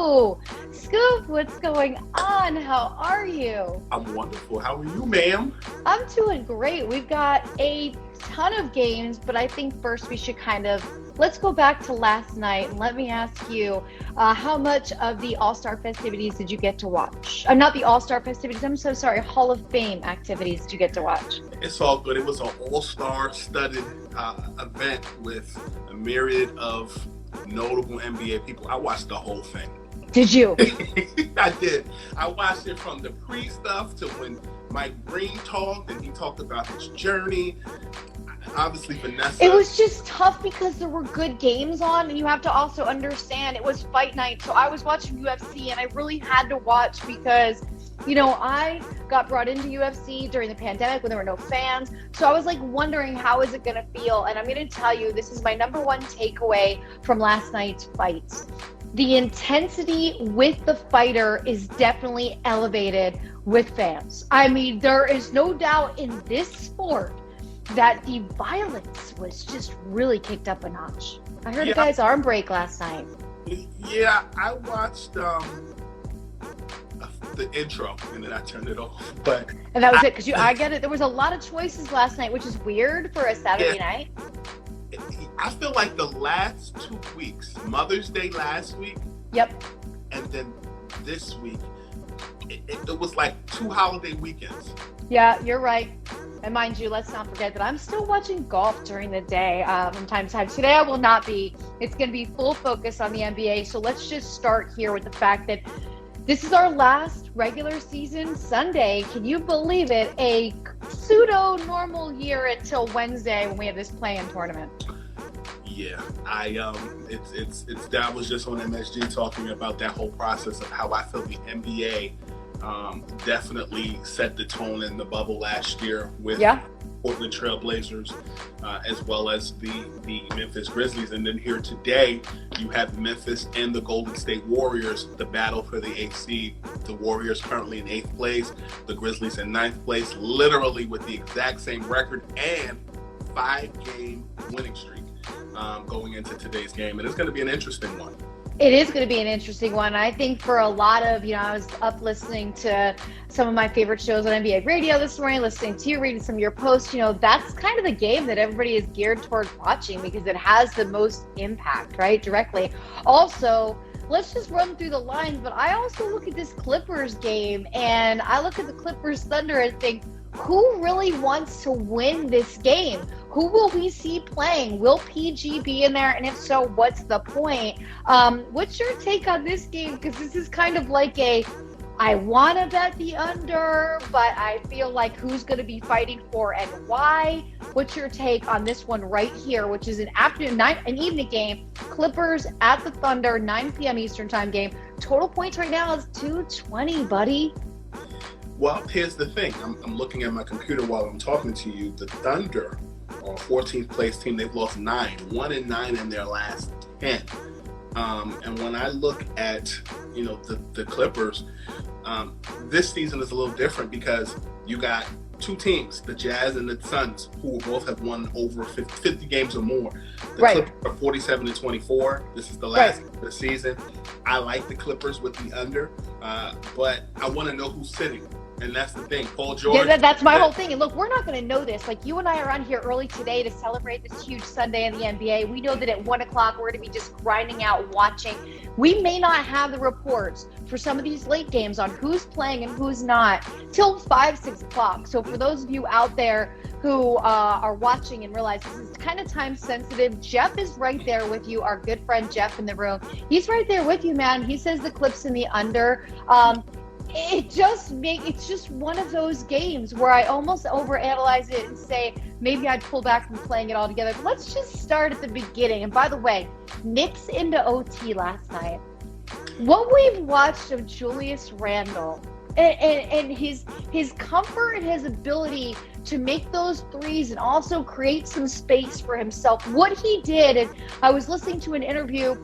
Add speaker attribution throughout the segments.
Speaker 1: Hello, Scoop, what's going on? How are you?
Speaker 2: I'm wonderful. How are you, ma'am?
Speaker 1: I'm doing great. We've got a ton of games, but I think first we should let's go back to last night and let me ask you, how much of the All-Star festivities did you get to watch? Not the All-Star festivities, I'm so sorry, Hall of Fame activities did you get to watch?
Speaker 2: It's all good. It was an all-star studded event with a myriad of notable NBA people. I watched the whole thing.
Speaker 1: Did you?
Speaker 2: I did. I watched it from the pre-stuff to when Mike Green talked, and he talked about his journey. Obviously, Vanessa.
Speaker 1: It was just tough because there were good games on, and you have to also understand it was fight night. So I was watching UFC, and I really had to watch because, I got brought into UFC during the pandemic when there were no fans. So I was like wondering, how is it going to feel? And I'm going to tell you, this is my number one takeaway from last night's fights. The intensity with the fighter is definitely elevated with fans. I mean, there is no doubt in this sport that the violence was just really kicked up a notch. I heard a guy's arm break last night.
Speaker 2: Yeah, I watched the intro and then I turned it off.
Speaker 1: And that was it, because I get it. There was a lot of choices last night, which is weird for a Saturday night.
Speaker 2: I feel like the last 2 weeks, Mother's Day last week,
Speaker 1: yep,
Speaker 2: and then this week, it was like 2 holiday weekends.
Speaker 1: Yeah, you're right. And mind you, let's not forget that I'm still watching golf during the day from time to time. Today I will not be. It's going to be full focus on the NBA. So let's just start here with the fact that this is our last regular season Sunday. Can you believe it? A pseudo-normal year until Wednesday when we have this play-in tournament.
Speaker 2: Yeah, it's that was just on MSG talking about that whole process of how I feel the NBA definitely set the tone in the bubble last year with Portland Trail Blazers as well as the Memphis Grizzlies. And then here today, you have Memphis and the Golden State Warriors, the battle for the 8th seed. The Warriors currently in 8th place, the Grizzlies in 9th place, literally with the exact same record and 5-game winning streak going into today's game. And it's going to be an interesting one.
Speaker 1: It is going to be an interesting one. I think for a lot of, I was up listening to some of my favorite shows on NBA radio this morning, listening to you, reading some of your posts. That's kind of the game that everybody is geared toward watching because it has the most impact, right? Directly. Also, let's just run through the lines, but I also look at this Clippers game and I look at the Clippers Thunder and think, who really wants to win this game? Who will we see playing? Will PG be in there? And if so, what's the point? What's your take on this game? Because this is kind of like I want to bet the under, but I feel like who's going to be fighting for and why? What's your take on this one right here, which is an evening game? Clippers at the Thunder, 9 p.m. Eastern time game. Total points right now is 220, buddy.
Speaker 2: Well, here's the thing. I'm looking at my computer while I'm talking to you. The Thunder are a 14th place team. They've lost 1-9 in their last 10. And when I look at, the Clippers, this season is a little different because you got two teams, the Jazz and the Suns, who both have won over 50 games or more. The Clippers are 47-24. This is the last of the season. I like the Clippers with the under, but I want to know who's sitting. And that's the thing. Paul George.
Speaker 1: Yeah, that's my whole thing. And look, we're not going to know this. Like, you and I are on here early today to celebrate this huge Sunday in the NBA. We know that at 1 o'clock, we're going to be just grinding out, watching. We may not have the reports for some of these late games on who's playing and who's not till 5, 6 o'clock. So for those of you out there who are watching and realize this is kind of time sensitive, Jeff is right there with you. Our good friend Jeff in the room. He's right there with you, man. He says the Clips in the under. It's just one of those games where I almost overanalyze it and say maybe I'd pull back from playing it all together. But let's just start at the beginning. And by the way, Knicks into OT last night. What we've watched of Julius Randle and his comfort and his ability to make those threes and also create some space for himself. What he did, and I was listening to an interview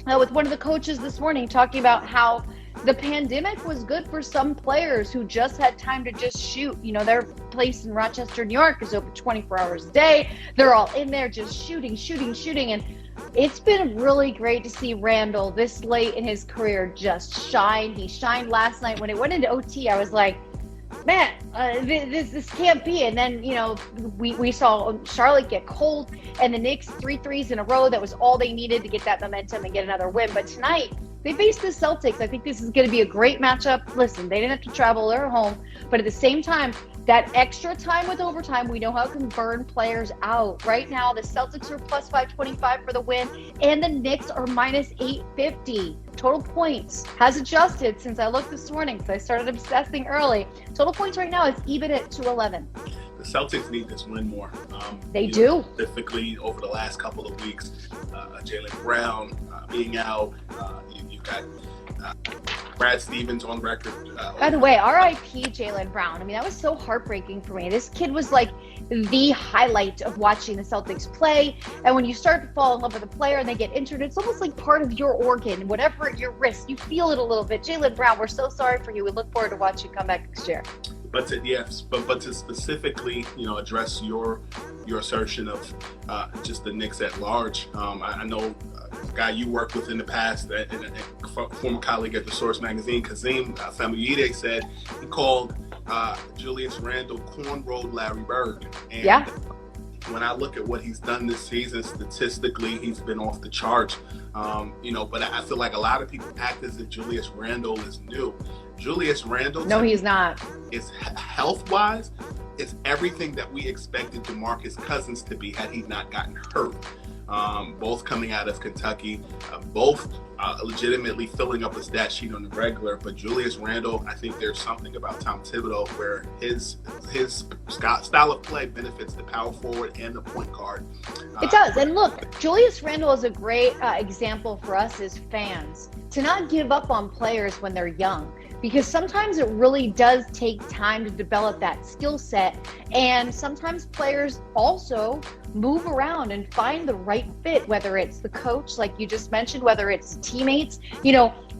Speaker 1: with one of the coaches this morning talking about how the pandemic was good for some players who just had time to just shoot. Their place in Rochester, New York is open 24 hours a day. They're all in there just shooting. And It's been really great to see Randall this late in his career just shine. He shined last night. When it went into OT, I was like, man, this can't be. And then, we saw Charlotte get cold, and the Knicks 3 threes in a row. That was all they needed to get that momentum and get another win. But tonight, they faced the Celtics. I think this is going to be a great matchup. Listen, they didn't have to travel. They're home. But at the same time, that extra time with overtime, we know how it can burn players out. Right now, the Celtics are plus 525 for the win, and the Knicks are minus 850. Total points has adjusted since I looked this morning, because I started obsessing early. Total points right now is even at 211.
Speaker 2: The Celtics need this win more.
Speaker 1: They do.
Speaker 2: Specifically over the last couple of weeks. Jaylen Brown being out. You've got Brad Stevens on record.
Speaker 1: By the way, RIP Jaylen Brown. I mean, that was so heartbreaking for me. This kid was like the highlight of watching the Celtics play. And when you start to fall in love with a player and they get injured, it's almost like part of your organ, whatever your wrist, you feel it a little bit. Jaylen Brown, we're so sorry for you. We look forward to watching you come back next year.
Speaker 2: But to specifically, address your assertion of just the Knicks at large. I know a guy you worked with in the past, and a former colleague at the Source magazine, Kazim Famuyide, said he called Julius Randle cornrow Larry Bird. And
Speaker 1: yeah.
Speaker 2: When I look at what he's done this season, statistically, he's been off the charts. But I feel like a lot of people act as if Julius Randle is new. Julius Randle,
Speaker 1: no, he's not.
Speaker 2: Is health-wise, it's everything that we expected DeMarcus Cousins to be had he not gotten hurt. Both coming out of Kentucky, both legitimately filling up a stat sheet on the regular. But Julius Randle, I think there's something about Tom Thibodeau where his style of play benefits the power forward and the point guard.
Speaker 1: It does. And look, Julius Randle is a great example for us as fans to not give up on players when they're young. Because sometimes it really does take time to develop that skill set. And sometimes players also move around and find the right fit, whether it's the coach, like you just mentioned, whether it's teammates.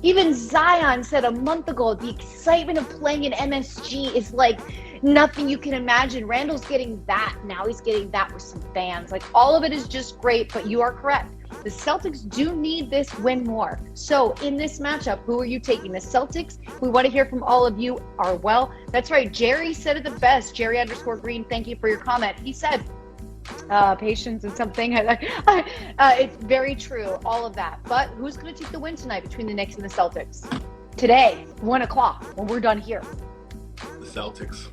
Speaker 1: Even Zion said a month ago, the excitement of playing in MSG is like nothing you can imagine. Randall's getting that now. He's getting that with some fans. Like, all of it is just great, but you are correct. The Celtics do need this win more. So in this matchup, who are you taking? The Celtics? We want to hear from all of you. That's right. Jerry said it the best. Jerry_Green, thank you for your comment. He said, patience and something. It's very true, all of that. But who's going to take the win tonight between the Knicks and the Celtics? Today, 1 o'clock, when we're done here.
Speaker 2: The Celtics.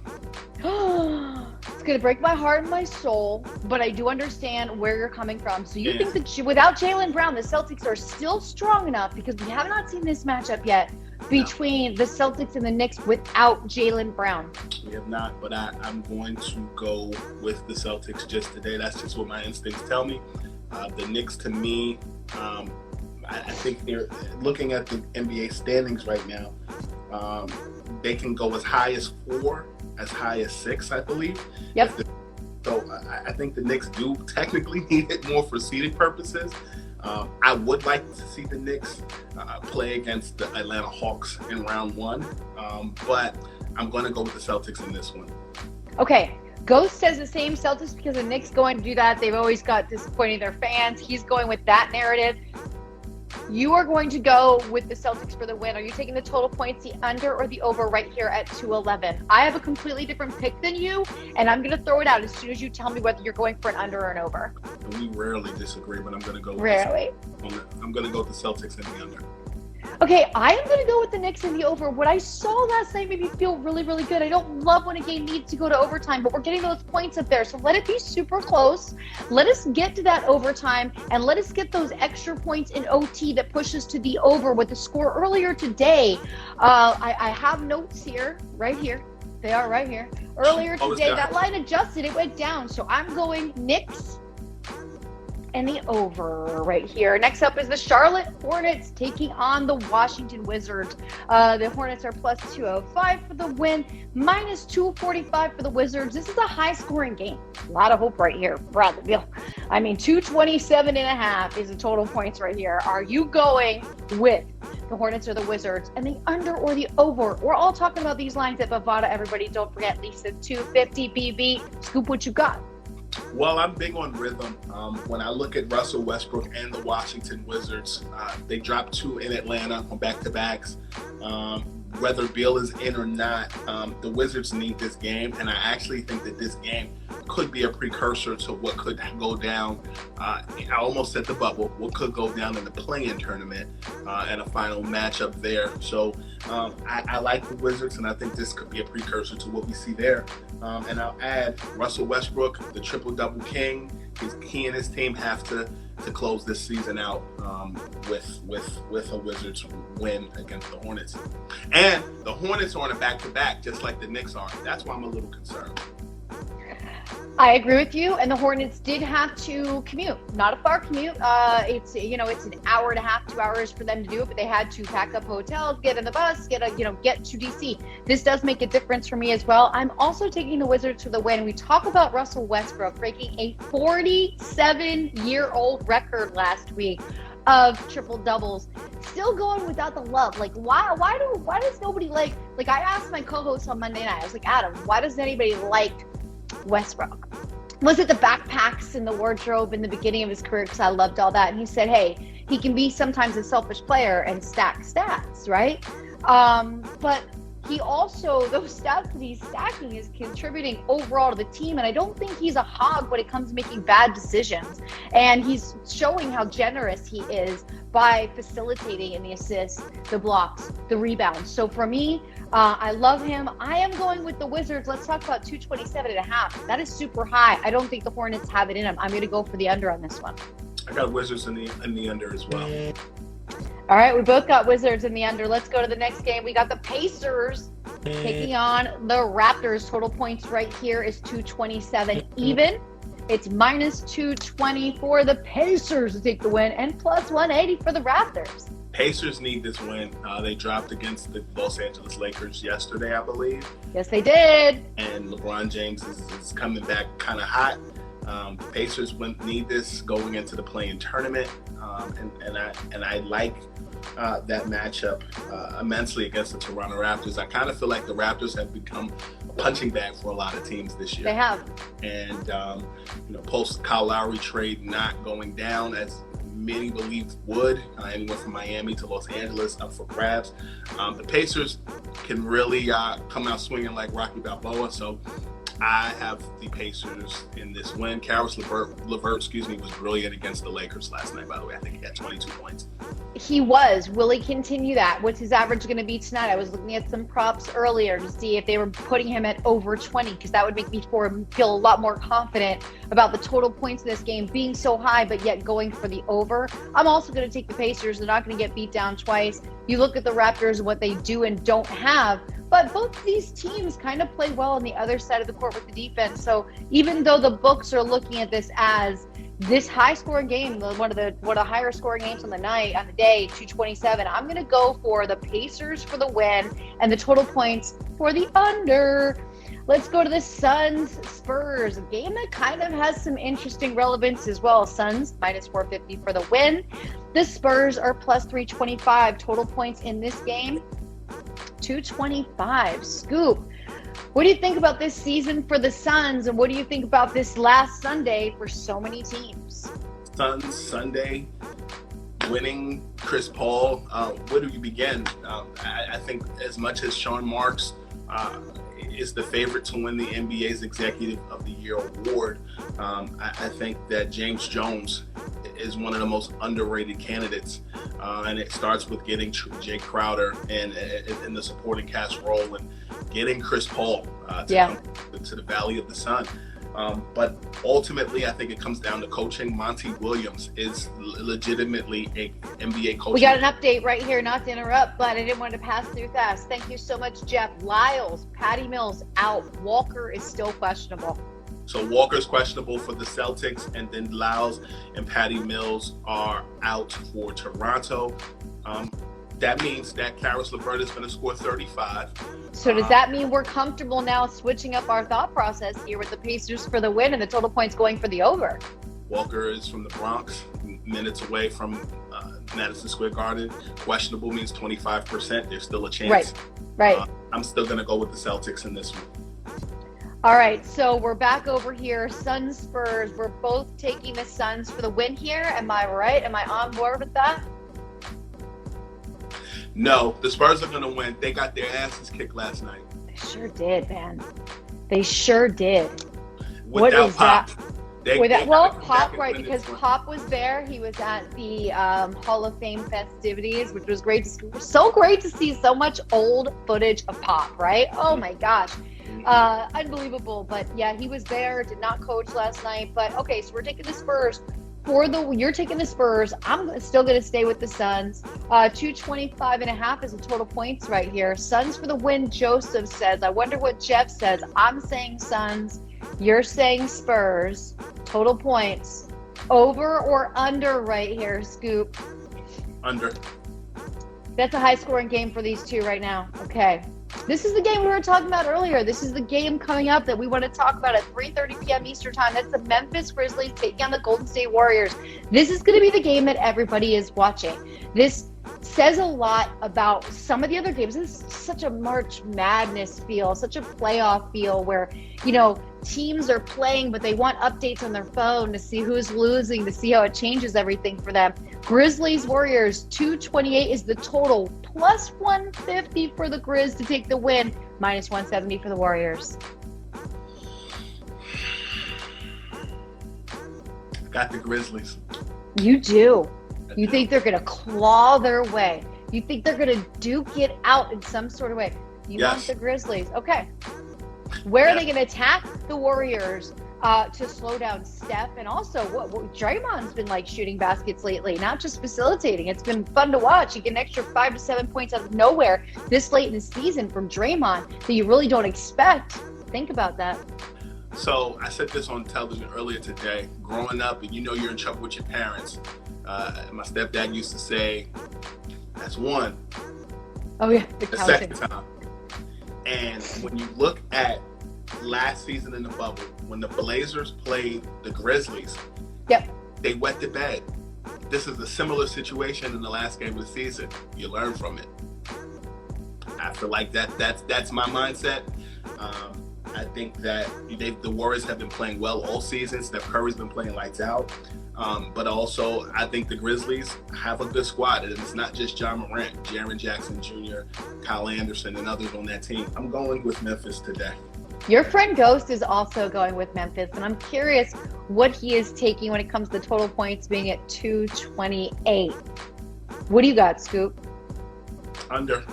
Speaker 1: It's going to break my heart and my soul, but I do understand where you're coming from. So you think that without Jaylen Brown, the Celtics are still strong enough, because we have not seen this matchup yet between the Celtics and the Knicks without Jaylen Brown.
Speaker 2: We have not, but I'm going to go with the Celtics just today. That's just what my instincts tell me. The Knicks, to me, I think they're looking at the NBA standings right now. They can go as high as 4, as high as 6, I believe.
Speaker 1: Yep.
Speaker 2: So I think the Knicks do technically need it more for seeding purposes. I would like to see the Knicks play against the Atlanta Hawks in round 1, but I'm going to go with the Celtics in this one.
Speaker 1: Okay. Ghost says the same. Celtics, because the Knicks going to do that. They've always got disappointing their fans. He's going with that narrative. You are going to go with the Celtics for the win. Are you taking the total points, the under or the over, right here at 211? I have a completely different pick than you, and I'm going to throw it out as soon as you tell me whether you're going for an under or an over.
Speaker 2: We rarely disagree, but I'm going to go with I'm going to go with the Celtics in the under.
Speaker 1: Okay, I am going to go with the Knicks in the over. What I saw last night made me feel really, really good. I don't love when a game needs to go to overtime, but we're getting those points up there. So let it be super close. Let us get to that overtime, and let us get those extra points in OT that pushes to the over with the score earlier today. I have notes here, right here. They are right here. Earlier today, that line adjusted. It went down. So I'm going Knicks and the over right here. Next up is the Charlotte Hornets taking on the Washington Wizards. The Hornets are plus 205 for the win, minus 245 for the Wizards. This is a high-scoring game. A lot of hope right here. Bradley Beal. 227.5 is the total points right here. Are you going with the Hornets or the Wizards, and the under or the over? We're all talking about these lines at Bovada. Everybody, don't forget Lisa 250 BB. Scoop what you got.
Speaker 2: Well, I'm big on rhythm. When I look at Russell Westbrook and the Washington Wizards, they dropped 2 in Atlanta on back-to-backs. Whether Beal is in or not, the Wizards need this game, and I actually think that this game could be a precursor to what could go down. I almost said the bubble. What could go down in the play-in tournament and a final matchup there. So I like the Wizards, and I think this could be a precursor to what we see there. And I'll add Russell Westbrook, the triple-double king. He and his team have to close this season out with a Wizards win against the Hornets. And the Hornets are on a back-to-back, just like the Knicks are. That's why I'm a little concerned.
Speaker 1: I agree with you. And the Hornets did have to commute. Not a far commute. It's an hour and a half, 2 hours for them to do it, but they had to pack up hotels, get in the bus, get to DC. This does make a difference for me as well. I'm also taking the Wizards for the win. We talk about Russell Westbrook breaking a 47-year-old record last week of triple doubles, still going without the love. Like, why does nobody like I asked my co-host on Monday night, I was like, Adam, why doesn't anybody like Westbrook? Was it the backpacks and the wardrobe in the beginning of his career? Because I loved all that. And he said, hey, he can be sometimes a selfish player and stack stats, right? But he also, those stats that he's stacking is contributing overall to the team. And I don't think he's a hog when it comes to making bad decisions. And he's showing how generous he is by facilitating in the assists, the blocks, the rebounds. So for me, I love him. I am going with the Wizards. Let's talk about 227.5. That is super high. I don't think the Hornets have it in them. I'm going to go for the under on this one.
Speaker 2: I got Wizards in the under as well.
Speaker 1: All right, we both got Wizards in the under. Let's go to the next game. We got the Pacers taking on the Raptors. Total points right here is 227 even. It's minus 220 for the Pacers to take the win and plus 180 for the Raptors.
Speaker 2: Pacers need this win. They dropped against the Los Angeles Lakers yesterday, I believe.
Speaker 1: Yes, they did.
Speaker 2: And LeBron James is coming back kind of hot. Pacers need this going into the play-in tournament, and I like that matchup immensely against the Toronto Raptors. I kind of feel like the Raptors have become a punching bag for a lot of teams this year.
Speaker 1: They have. And
Speaker 2: post Kyle Lowry trade not going down as many believed would, anyone from Miami to Los Angeles up for grabs. The Pacers can really come out swinging like Rocky Balboa. So I have the Pacers in this win. Caris LeVert, was brilliant against the Lakers last night, by the way. I think he had 22 points.
Speaker 1: He was. Will he continue that? What's his average going to be tonight? I was looking at some props earlier to see if they were putting him at over 20, because that would make me feel a lot more confident about the total points in this game being so high, but yet going for the over. I'm also going to take the Pacers. They're not going to get beat down twice. You look at the Raptors, what they do and don't have. But both of these teams kind of play well on the other side of the court with the defense. So even though the books are looking at this as this high-scoring game, one of the higher-scoring games on the day, 227, I'm going to go for the Pacers for the win and the total points for the under. Let's go to the Suns-Spurs, a game that kind of has some interesting relevance as well. Suns minus 450 for the win. The Spurs are plus 325 total points in this game. 225. Scoop, what do you think about this season for the Suns, and what do you think about this last Sunday for so many teams?
Speaker 2: Suns Sunday, winning Chris Paul. Where do you begin? I think as much as Sean Marks is the favorite to win the NBA's Executive of the Year award, I think that James Jones is one of the most underrated candidates, and it starts with getting Jay Crowder in the supporting cast role and getting Chris Paul to the Valley of the Sun. But ultimately, I think it comes down to coaching. Monty Williams is legitimately a NBA coach.
Speaker 1: We got an update right here, not to interrupt, but I didn't want to pass through fast. Thank you so much, Jeff. Lyles, Patty Mills out. Walker is still questionable.
Speaker 2: So Walker's questionable for the Celtics, and then Lyles and Patty Mills are out for Toronto. That means that Caris LeVert is going to score 35.
Speaker 1: So does that mean we're comfortable now switching up our thought process here with the Pacers for the win and the total points going for the over?
Speaker 2: Walker is from the Bronx, minutes away from Madison Square Garden. Questionable means 25%. There's still a chance.
Speaker 1: Right.
Speaker 2: I'm still going to go with the Celtics in this one.
Speaker 1: All right, so we're back over here. Suns Spurs. We're both taking the Suns for the win here. Am I right? Am I on board with that?
Speaker 2: No, the Spurs are going to win. They got their asses kicked last night.
Speaker 1: They sure did, man. They sure did.
Speaker 2: Without
Speaker 1: what is
Speaker 2: Pop.
Speaker 1: that? Well, Pop, right, because Pop was there. He was at the Hall of Fame festivities, which was great. So great to see so much old footage of Pop, right? Oh, my gosh. Unbelievable. But, yeah, he was there, did not coach last night. But, okay, so we're taking the Spurs. You're taking the Spurs. I'm still going to stay with the Suns. 225.5 is the total points right here. Suns for the win, Joseph says. I wonder what Jeff says. I'm saying Suns. You're saying Spurs. Total points. Over or under right here, Scoop?
Speaker 2: Under.
Speaker 1: That's a high-scoring game for these two right now. Okay. This is the game we were talking about earlier. This is the game coming up that we want to talk about at 3:30 p.m. Eastern time. That's the Memphis Grizzlies taking on the Golden State Warriors. This is going to be the game that everybody is watching. This says a lot about some of the other games. This is such a March Madness feel, such a playoff feel where, teams are playing, but they want updates on their phone to see who's losing, to see how it changes everything for them. Grizzlies Warriors, 228 is the total, plus 150 for the Grizz to take the win, minus 170 for the Warriors.
Speaker 2: Got the Grizzlies.
Speaker 1: You do. You think they're going to claw their way. You think they're going to duke it out in some sort of way. You want the Grizzlies. Okay. Where are they going to attack the Warriors to slow down Steph? And also, what Draymond's been like shooting baskets lately, not just facilitating. It's been fun to watch. You get an extra 5 to 7 points out of nowhere this late in the season from Draymond that you really don't expect. Think about that.
Speaker 2: So I said this on television earlier today. Growing up, and you're in trouble with your parents. My stepdad used to say, "That's one."
Speaker 1: Oh yeah,
Speaker 2: the second time. And when you look at last season in the bubble, when the Blazers played the Grizzlies, they wet the bed. This is a similar situation in the last game of the season. You learn from it. I feel like that's my mindset. I think that the Warriors have been playing well all season. Steph Curry's been playing lights out. But also, I think the Grizzlies have a good squad. And it's not just John Morant, Jaren Jackson Jr., Kyle Anderson, and others on that team. I'm going with Memphis today.
Speaker 1: Your friend Ghost is also going with Memphis, and I'm curious what he is taking when it comes to total points being at 228. What do you got, Scoop?
Speaker 2: Under.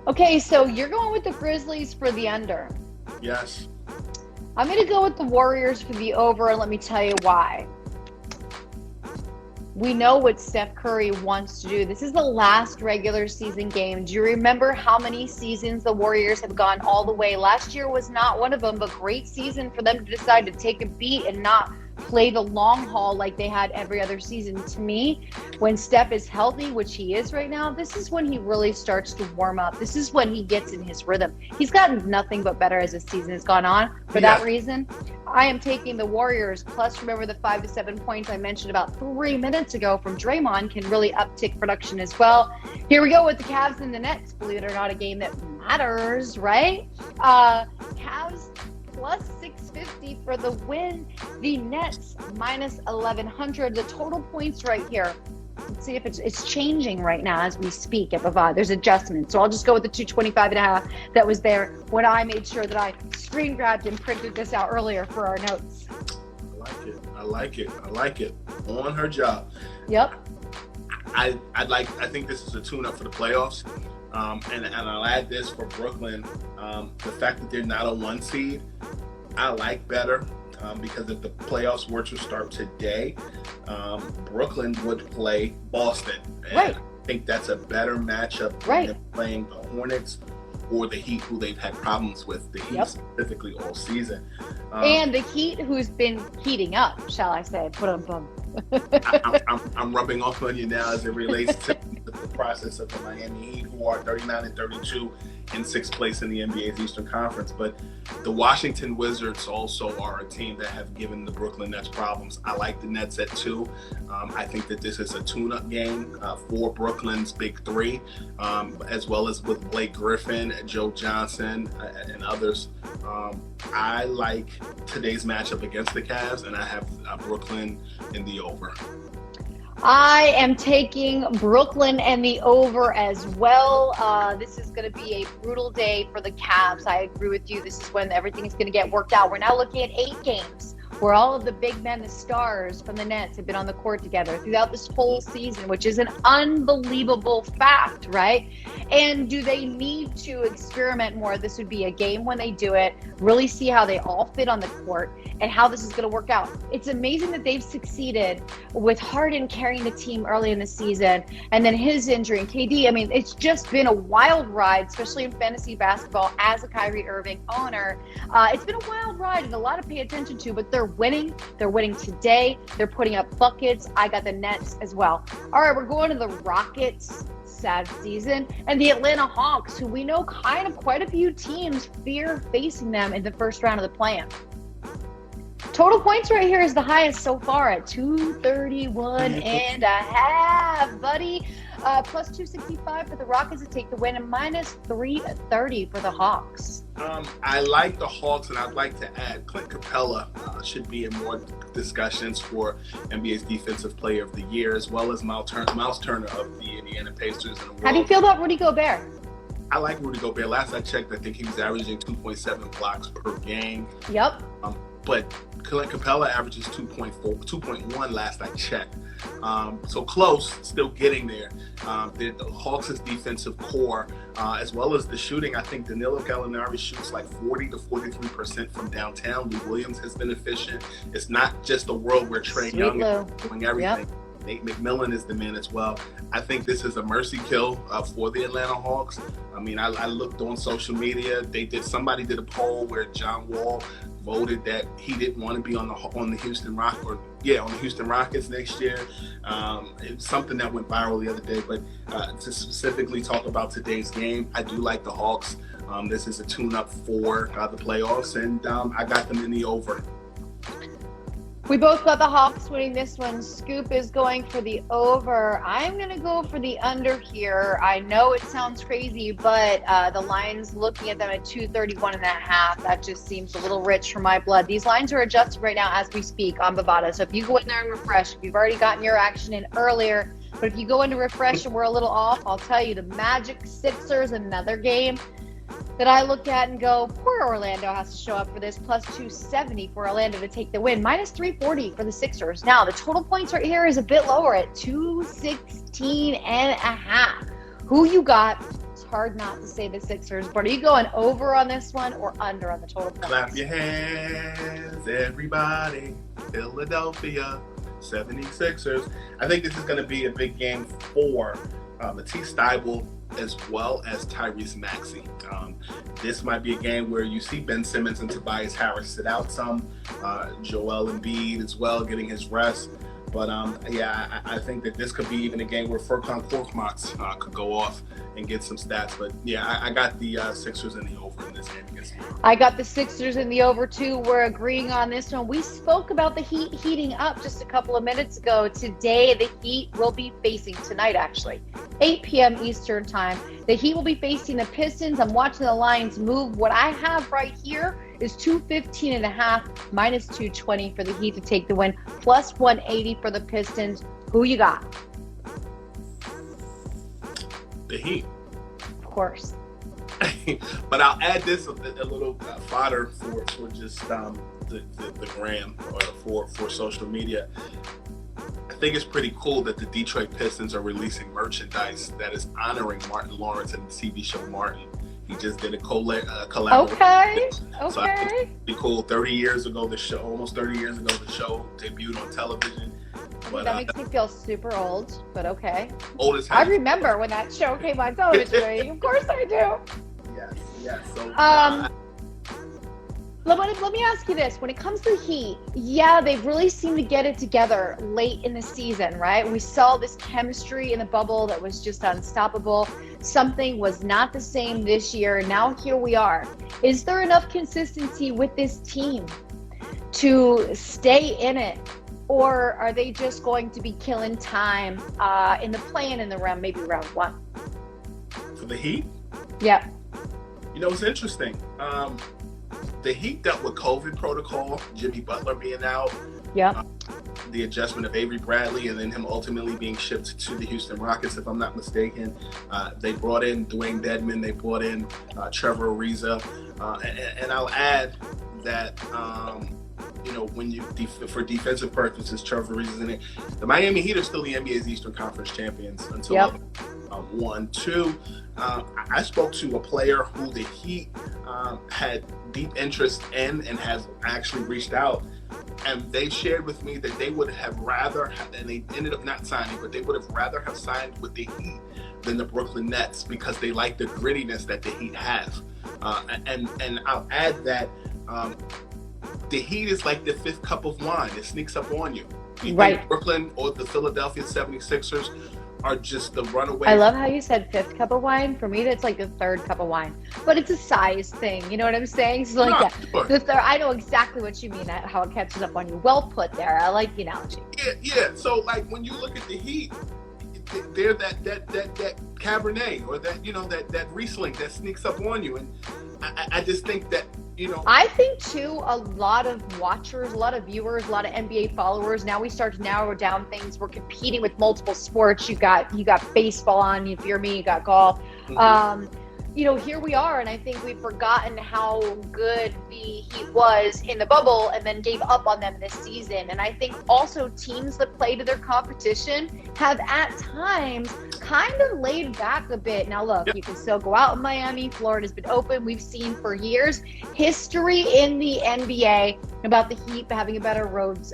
Speaker 1: Okay, so you're going with the Grizzlies for the under.
Speaker 2: Yes.
Speaker 1: I'm going to go with the Warriors for the over, and let me tell you why. We know what Steph Curry wants to do. This is the last regular season game. Do you remember how many seasons the Warriors have gone all the way? Last year was not one of them, but great season for them to decide to take a beat and not play the long haul like they had every other season. To me, when Steph is healthy, which he is right now, this is when he really starts to warm up. This is when he gets in his rhythm. He's gotten nothing but better as the season has gone on. For that reason, I am taking the Warriors. Plus, remember the 5 to 7 points I mentioned about 3 minutes ago from Draymond can really uptick production as well. Here we go with the Cavs and the Nets. Believe it or not, a game that matters, right? Cavs plus 650 for the win. The Nets minus 1,100. The total points right here. Let's see if it's changing right now as we speak at Bovada. There's adjustments. So I'll just go with the 225.5 that was there when I made sure that I screen grabbed and printed this out earlier for our notes.
Speaker 2: I like it. On her job.
Speaker 1: Yep.
Speaker 2: I think this is a tune-up for the playoffs. And I'll add this for Brooklyn. The fact that they're not a 1 seed, I like better because if the playoffs were to start today, Brooklyn would play Boston. And
Speaker 1: right.
Speaker 2: I think that's a better matchup than playing the Hornets or the Heat, who they've had problems with, the Heat specifically all season.
Speaker 1: And the Heat, who's been heating up, shall I say.
Speaker 2: I'm rubbing off on you now as it relates to the process of the Miami Heat, who are 39-32 in 6th place in the NBA's Eastern Conference. But the Washington Wizards also are a team that have given the Brooklyn Nets problems. I like the Nets at 2. I think that this is a tune-up game for Brooklyn's big three, as well as with Blake Griffin, Joe Johnson, and others. I like today's matchup against the Cavs, and I have Brooklyn in the over.
Speaker 1: I am taking Brooklyn and the over as well. This is going to be a brutal day for the Cavs. I agree with you. This is when everything is going to get worked out. We're now looking at 8 games where all of the big men, the stars from the Nets, have been on the court together throughout this whole season, which is an unbelievable fact, right? And do they need to experiment more? This would be a game when they do it, really see how they all fit on the court and how this is going to work out. It's amazing that they've succeeded with Harden carrying the team early in the season and then his injury and KD. I mean, it's just been a wild ride, especially in fantasy basketball as a Kyrie Irving owner. It's been a wild ride and a lot to pay attention to, but they're winning. They're winning today. They're putting up buckets. I got the Nets as well. All right, we're going to the Rockets. Sad season, and the Atlanta Hawks, who we know kind of quite a few teams fear facing them in the first round of the play-in. Total points right here is the highest so far at 231 and a half, buddy. Plus 265 for the Rockets to take the win and minus 330 for the Hawks.
Speaker 2: I like the Hawks, and I'd like to add Clint Capella should be in more discussions for NBA's Defensive Player of the Year, as well as Miles Turner of the Indiana Pacers.
Speaker 1: How do you feel about Rudy Gobert?
Speaker 2: I like Rudy Gobert. Last I checked, I think he was averaging 2.7 blocks per game.
Speaker 1: Yep.
Speaker 2: But Clint Capella averages 2.1 last I checked. So close, still getting there. The Hawks' defensive core, as well as the shooting, I think Danilo Gallinari shoots like 40 to 43% from downtown. Lou Williams has been efficient. It's not just a world where Trae Young is doing everything. Yep. Nate McMillan is the man as well. I think this is a mercy kill for the Atlanta Hawks. I mean, I looked on social media. Somebody did a poll where John Wall voted that he didn't want to be on the Houston Rockets next year. It's something that went viral the other day. But to specifically talk about today's game, I do like the Hawks. This is a tune-up for the playoffs, and I got them in the over.
Speaker 1: We both got the Hawks winning this one. Scoop is going for the over. I'm going to go for the under here. I know it sounds crazy, but the line's looking at them at 231 and a half. That just seems a little rich for my blood. These lines are adjusted right now as we speak on Bovada. So if you go in there and refresh, if you've already gotten your action in earlier, but if you go into refresh and we're a little off, I'll tell you the Magic Sixers, another game that I look at and go, poor Orlando has to show up for this. Plus 270 for Orlando to take the win. Minus 340 for the Sixers. Now, the total points right here is a bit lower at 216 and a half. Who you got? It's hard not to say the Sixers, but are you going over on this one or under on the total points?
Speaker 2: Clap your hands, everybody. Philadelphia 76ers. I think this is going to be a big game for Matisse Thybulle as well as Tyrese Maxey. This might be a game where you see Ben Simmons and Tobias Harris sit out some. Joel Embiid as well, getting his rest. But I think that this could be even a game where Furkan Korkmaz could go off and get some stats. But yeah, I got the Sixers in the over in this game against me.
Speaker 1: I got the Sixers in the over too. We're agreeing on this one. We spoke about the Heat heating up just a couple of minutes ago. Today, the Heat will be facing, tonight actually, 8 p.m. Eastern time. The Heat will be facing the Pistons. I'm watching the lines move. What I have right here is 215 and a half, minus 220 for the Heat to take the win, plus 180 for the Pistons. Who you got?
Speaker 2: The Heat.
Speaker 1: Of course.
Speaker 2: But I'll add this a little fodder for just the gram or for social media. I think it's pretty cool that the Detroit Pistons are releasing merchandise that is honoring Martin Lawrence and the TV show Martin. He just did a collaboration.
Speaker 1: Okay.
Speaker 2: So I think it's pretty cool. Almost 30 years ago, the show debuted on television. But,
Speaker 1: that makes me feel super old, but okay.
Speaker 2: Old as hell.
Speaker 1: I remember when that show came on television. Of course I do.
Speaker 2: Yes. So,
Speaker 1: Let me ask you this. When it comes to the Heat, yeah, they've really seemed to get it together late in the season, right? We saw this chemistry in the bubble that was just unstoppable. Something was not the same this year. Now here we are. Is there enough consistency with this team to stay in it? Or are they just going to be killing time in the play-in in the round, maybe round one?
Speaker 2: For the Heat?
Speaker 1: Yeah.
Speaker 2: You know, it's interesting. The Heat dealt with COVID protocol, Jimmy Butler being out.
Speaker 1: Yeah.
Speaker 2: The adjustment of Avery Bradley and then him ultimately being shipped to the Houston Rockets, if I'm not mistaken. They brought in Dwayne Dedman. They brought in Trevor Ariza. And I'll add that, when you, for defensive purposes, Trevor Ariza's in it. The Miami Heat are still the NBA's Eastern Conference champions until 1-2. I spoke to a player who the Heat had deep interest in and has actually reached out, and they shared with me that they would have rather, and they ended up not signing, but they would have rather have signed with the Heat than the Brooklyn Nets because they like the grittiness that the Heat have. And I'll add that the Heat is like the fifth cup of wine. It sneaks up on you. You think Brooklyn or the Philadelphia 76ers are just the runaway.
Speaker 1: I love how you said fifth cup of wine. For me, that's like the third cup of wine, but it's a size thing. You know what I'm saying? So like the third. I know exactly what you mean. How it catches up on you. Well put there. I like the analogy.
Speaker 2: Yeah. So like when you look at the Heat, they're that Cabernet or that Riesling that sneaks up on you, and I just think that.
Speaker 1: I think too, a lot of watchers, a lot of viewers, a lot of NBA followers. Now we start to narrow down things. We're competing with multiple sports. You got baseball on. If you're me, you got golf. Mm-hmm. Here we are, and I think we've forgotten how good the Heat was in the bubble and then gave up on them this season. And I think also teams that play to their competition have at times kind of laid back a bit. Now, look, you can still go out in Miami. Florida's been open. We've seen for years history in the NBA about the Heat having a better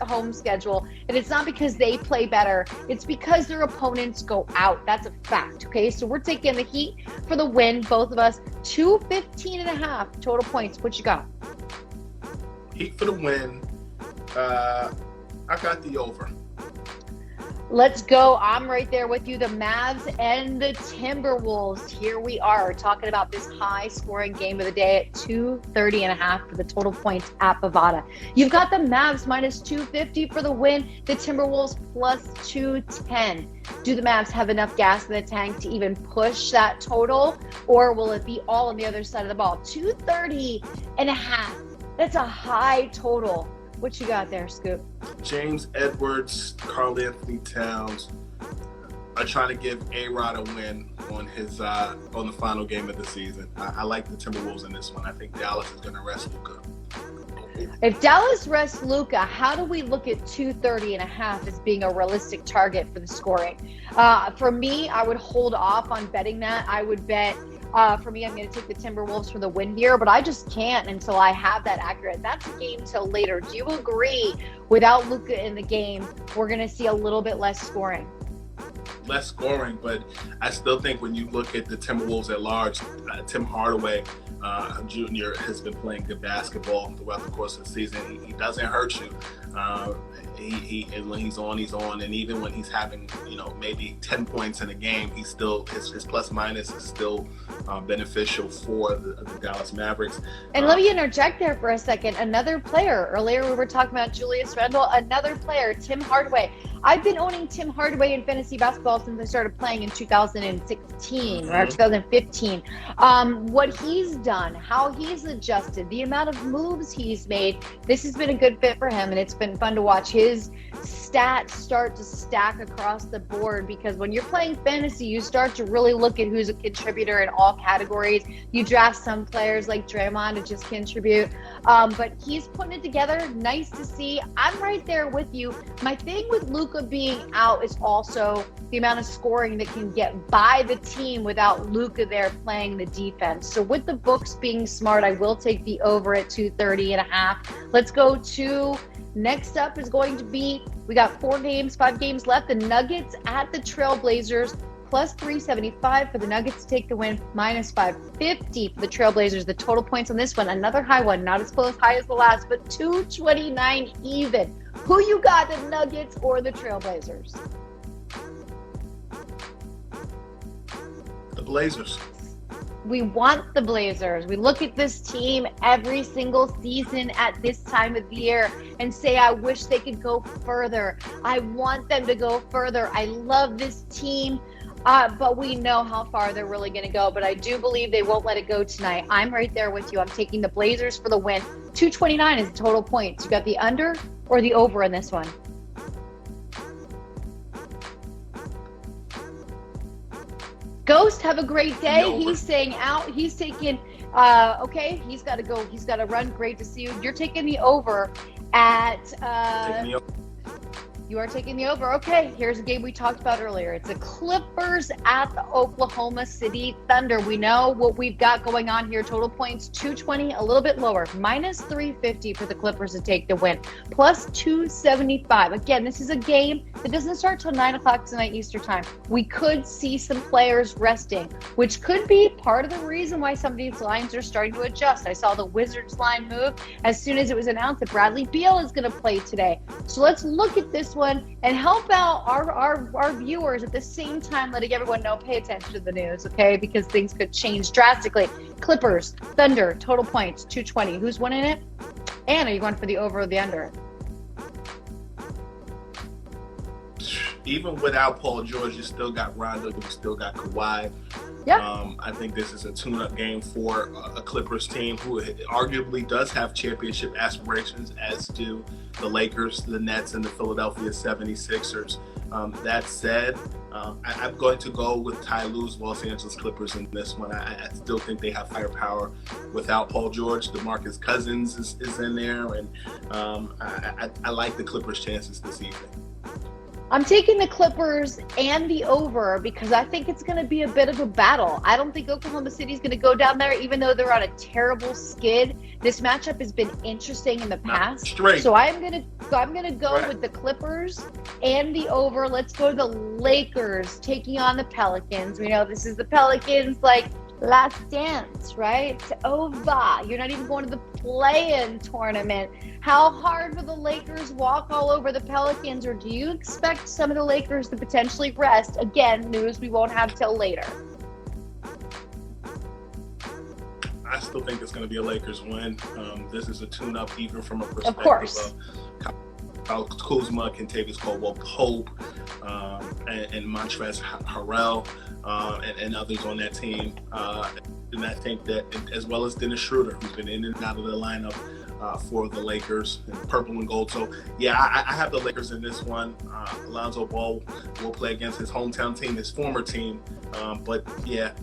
Speaker 1: home schedule. And it's not because they play better. It's because their opponents go out. That's a fact, okay? So we're taking the Heat for the win, both of us. 215.5 total points. What you got?
Speaker 2: Heat for the win. I got the over.
Speaker 1: Let's go. I'm right there with you. The Mavs and the Timberwolves. Here we are talking about this high-scoring game of the day at 230.5 for the total points at Bovada. You've got the Mavs minus 250 for the win. The Timberwolves plus 210. Do the Mavs have enough gas in the tank to even push that total, or will it be all on the other side of the ball? 230.5. That's a high total. What you got there, Scoop?
Speaker 2: James Edwards, Karl Anthony Towns are trying to give A-Rod a win on his on the final game of the season. I like the Timberwolves in this one. I think Dallas is going to rest Luka.
Speaker 1: If Dallas rests Luka, how do we look at 230.5 as being a realistic target for the scoring? For me, I would hold off on betting that. I would bet. For me, I'm going to take the Timberwolves for the win here, but I just can't until I have that accurate. That's a game till later. Do you agree? Without Luka in the game, we're going to see a little bit less scoring.
Speaker 2: Less scoring, but I still think when you look at the Timberwolves at large, Tim Hardaway Jr. has been playing good basketball throughout the course of the season. He doesn't hurt you. He when he's on, and even when he's having maybe 10 points in a game, he's still his plus minus is still beneficial for the Dallas Mavericks.
Speaker 1: And let me interject there for a second. Another player. Earlier we were talking about Julius Randle. Another player, Tim Hardaway. I've been owning Tim Hardaway in fantasy basketball since I started playing in 2016 or 2015. What he's done, how he's adjusted, the amount of moves he's made, this has been a good fit for him, and it's been fun to watch his stats start to stack across the board, because when you're playing fantasy, you start to really look at who's a contributor in all categories. You draft some players like Draymond to just contribute, but he's putting it together. Nice to see. I'm right there with you. My thing with Luka being out is also the amount of scoring that can get by the team without Luka there playing the defense. So with the books being smart, I will take the over at 230.5. Let's go to next up is going to be, we got 5 games left. The Nuggets at the Trailblazers plus 375 for the Nuggets to take the win, minus 550 for the Trailblazers. The total points on this one, another high one, not as high as the last, but 229 even. Who you got, the Nuggets or the Trailblazers?
Speaker 2: The Blazers.
Speaker 1: We want the Blazers. We look at this team every single season at this time of the year and say, I wish they could go further. I want them to go further. I love this team, but we know how far they're really going to go. But I do believe they won't let it go tonight. I'm right there with you. I'm taking the Blazers for the win. 229 is the total points. You got the under or the over in this one? Ghost, have a great day. He's staying out. He's taking, okay, he's got to go. He's got to run. Great to see you. You're taking the over at, you are taking the over. Okay, here's a game we talked about earlier. It's the Clippers at the Oklahoma City Thunder. We know what we've got going on here. Total points, 220, a little bit lower. Minus 350 for the Clippers to take the win. Plus 275. Again, this is a game that doesn't start till 9 o'clock tonight Eastern time. We could see some players resting, which could be part of the reason why some of these lines are starting to adjust. I saw the Wizards line move as soon as it was announced that Bradley Beal is going to play today. So let's look at this one and help out our viewers at the same time, letting everyone know, pay attention to the news, okay? Because things could change drastically. Clippers, Thunder, total points, 220. Who's winning it? And are you going for the over or the under?
Speaker 2: Even without Paul George, you still got Rondo, you still got Kawhi.
Speaker 1: Yeah.
Speaker 2: I think this is a tune-up game for a Clippers team who arguably does have championship aspirations, as do the Lakers, the Nets, and the Philadelphia 76ers. That said, I'm going to go with Ty Lue's Los Angeles Clippers in this one. I still think they have firepower without Paul George. DeMarcus Cousins is in there, and I like the Clippers' chances this evening.
Speaker 1: I'm taking the Clippers and the over because I think it's going to be a bit of a battle. I don't think Oklahoma City is going to go down there, even though they're on a terrible skid. This matchup has been interesting in the past. So I'm going to go with the Clippers and the over. Let's go to the Lakers taking on the Pelicans. We know this is the Pelicans, like, last dance, right? It's over. You're not even going to the play-in tournament. How hard will the Lakers walk all over the Pelicans, or do you expect some of the Lakers to potentially rest? Again, news we won't have till later.
Speaker 2: I still think it's going to be a Lakers win. This is a tune-up, even from a perspective of Kyle Kuzma, Kentavious Caldwell-Pope, and Montrezl Harrell, and others on that team. And I think that, as well as Dennis Schroeder, who's been in and out of the lineup for the Lakers in purple and gold. So, yeah, I have the Lakers in this one. Alonzo Ball will play against his hometown team, his former team. But, yeah,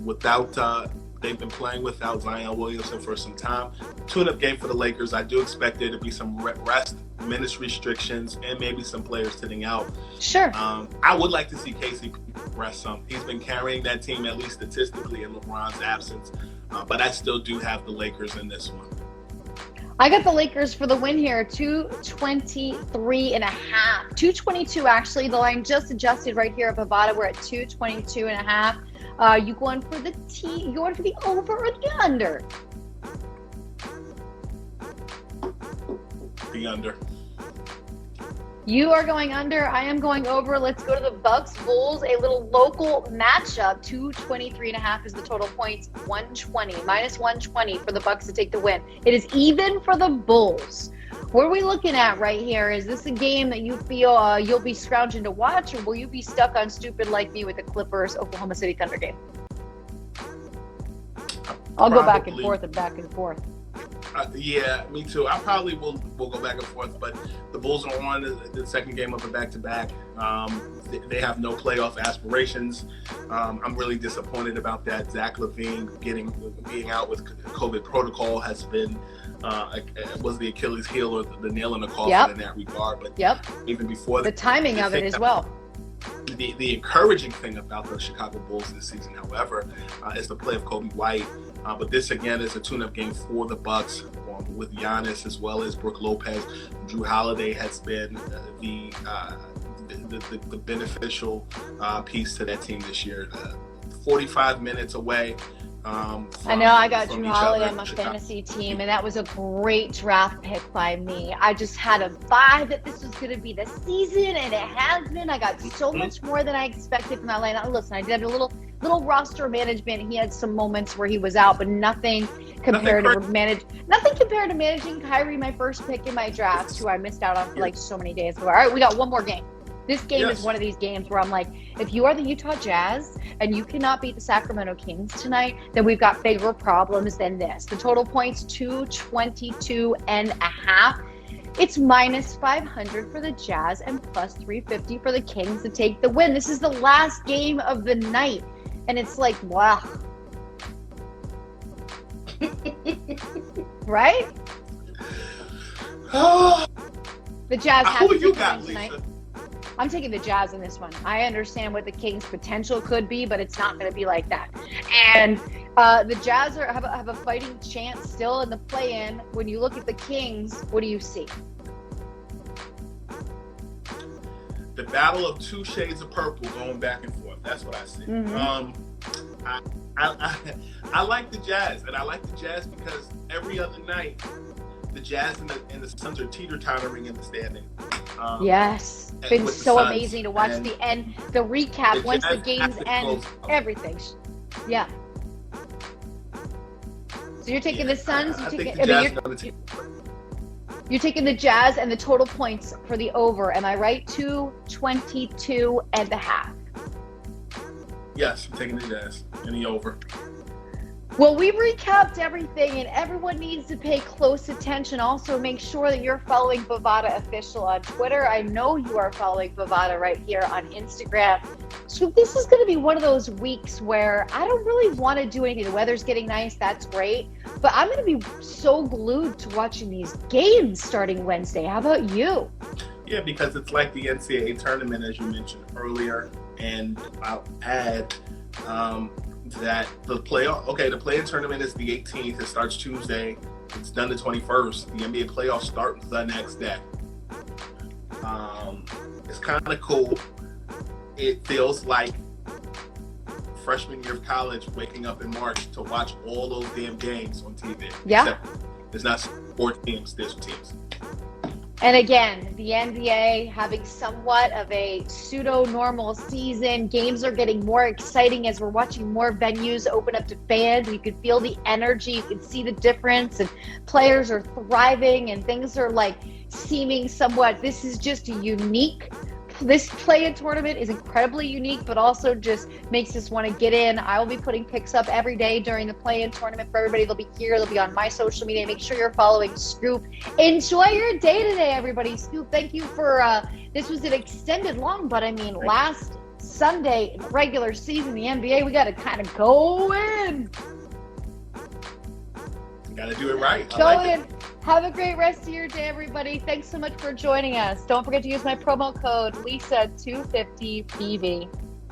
Speaker 2: they've been playing without Zion Williamson for some time. Tune-up game for the Lakers. I do expect there to be some rest, minutes restrictions, and maybe some players sitting out.
Speaker 1: Sure.
Speaker 2: I would like to see KCP rest some. He's been carrying that team, at least statistically, in LeBron's absence. But I still do have the Lakers in this one.
Speaker 1: I got the Lakers for the win here, 223 and a half. 222, actually. The line just adjusted right here at Bovada. We're at 222 and a half. You going for the you going for the over or the under?
Speaker 2: The under.
Speaker 1: You are going under. I am going over. Let's go to the Bucks Bulls, a little local matchup. 223 and a half is the total points. 120, minus 120 for the Bucks to take the win. It is even for the Bulls. What are we looking at right here? Is this a game that you feel you'll be scrounging to watch, or will you be stuck on stupid like me with the Clippers Oklahoma City Thunder game? I'll go back and forth and back and forth.
Speaker 2: Yeah, me too. I probably will go back and forth, but the Bulls are on the second game of a back-to-back. They have no playoff aspirations. I'm really disappointed about that. Zach LaVine being out with COVID protocol has been was the Achilles heel or the nail in the coffin in that regard. But even before
Speaker 1: the timing of it as well.
Speaker 2: The encouraging thing about the Chicago Bulls this season, however, is the play of Kobe White. But this, again, is a tune-up game for the Bucks with Giannis as well as Brook Lopez. Drew Holiday has been the beneficial piece to that team this year. 45 minutes away.
Speaker 1: I know I got Drew Holiday on my fantasy team, and that was a great draft pick by me. I just had a vibe that this was going to be the season, and it has been. I got so much more than I expected from that lineup. Listen, I did have a little roster management. He had some moments where he was out, but nothing compared to managing Kyrie, my first pick in my draft, who I missed out on for like so many days ago. All right, we got one more game. This game is one of these games where I'm like, if you are the Utah Jazz and you cannot beat the Sacramento Kings tonight, then we've got bigger problems than this. The total points, 222.5. It's minus 500 for the Jazz and plus 350 for the Kings to take the win. This is the last game of the night. And it's like, wow. Right? The Jazz have to take the win tonight. I'm taking the Jazz in this one. I understand what the Kings' potential could be, but it's not going to be like that. And the Jazz have a fighting chance still in the play-in. When you look at the Kings, what do you see?
Speaker 2: The battle of two shades of purple going back and forth. That's what I see. Mm-hmm. I like the Jazz, and I like the Jazz because every other night, the Jazz and the Suns are teeter-tottering in the standing.
Speaker 1: Yes. It's been so amazing to watch the end, the recap, once the games end, everything. Yeah. So you're taking the Suns, you're taking the Jazz and the total points for the over. Am I right? 222.5.
Speaker 2: Yes, I'm taking the Jazz and the over.
Speaker 1: Well, we recapped everything, and everyone needs to pay close attention. Also, make sure that you're following Bovada Official on Twitter. I know you are following Bovada right here on Instagram. So this is going to be one of those weeks where I don't really want to do anything. The weather's getting nice. That's great. But I'm going to be so glued to watching these games starting Wednesday. How about you?
Speaker 2: Yeah, because it's like the NCAA tournament, as you mentioned earlier. And I'll add that the play-in tournament is the 18th. It starts Tuesday. It's done the 21st. The NBA playoffs start the next day. It's kind of cool. It feels like freshman year of college, waking up in March to watch all those damn games on TV.
Speaker 1: Yeah.
Speaker 2: Except there's not 4 teams, there's teams.
Speaker 1: And again, the NBA having somewhat of a pseudo-normal season. Games are getting more exciting as we're watching more venues open up to fans. You can feel the energy. You can see the difference. And players are thriving and things are like seeming somewhat. This is just a unique. This play-in tournament is incredibly unique, but also just makes us want to get in. I will be putting picks up every day during the play-in tournament for everybody. They'll be here. They'll be on my social media. Make sure you're following Scoop. Enjoy your day today, everybody. Scoop, thank you for this was an extended long, but I mean, last Sunday in the regular season, the NBA, we got to kind of go in.
Speaker 2: Got to do it right.
Speaker 1: Go in. Have a great rest of your day, everybody. Thanks so much for joining us. Don't forget to use my promo code LISA250PV.